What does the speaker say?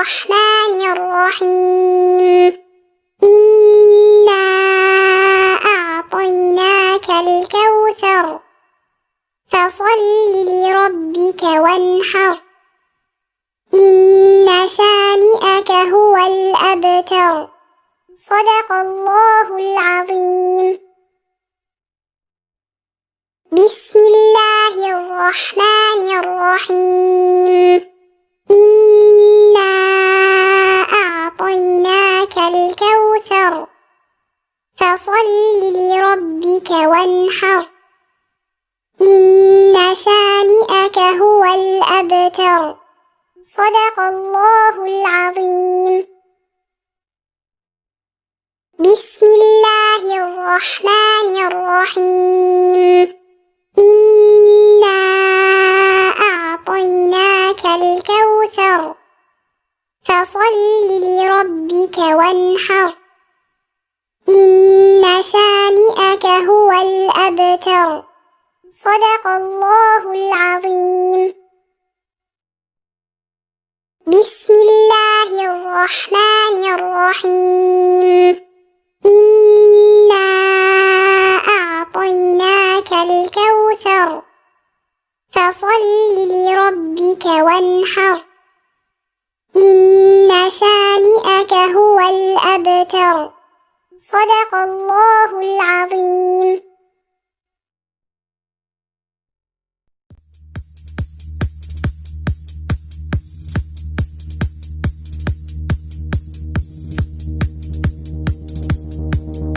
الرحمن الرحيم إنا أعطيناك الكوثر فصل لربك وانحر إن شانئك هو الأبتر. صدق الله العظيم. بسم الله الرحمن الرحيم إنا أعطيناك الكوثر فصل لربك وانحر إن شانئك هو الأبتر. صدق الله العظيم. بسم الله الرحمن الرحيم إنا أعطيناك الكوثر فصل لربك وانحر إن شانئك هو الأبتر. صدق الله العظيم. بسم الله الرحمن الرحيم إنا أعطيناك الكوثر فصل لربك وانحر إن شانئك هو الأبتر. صدق الله العظيم.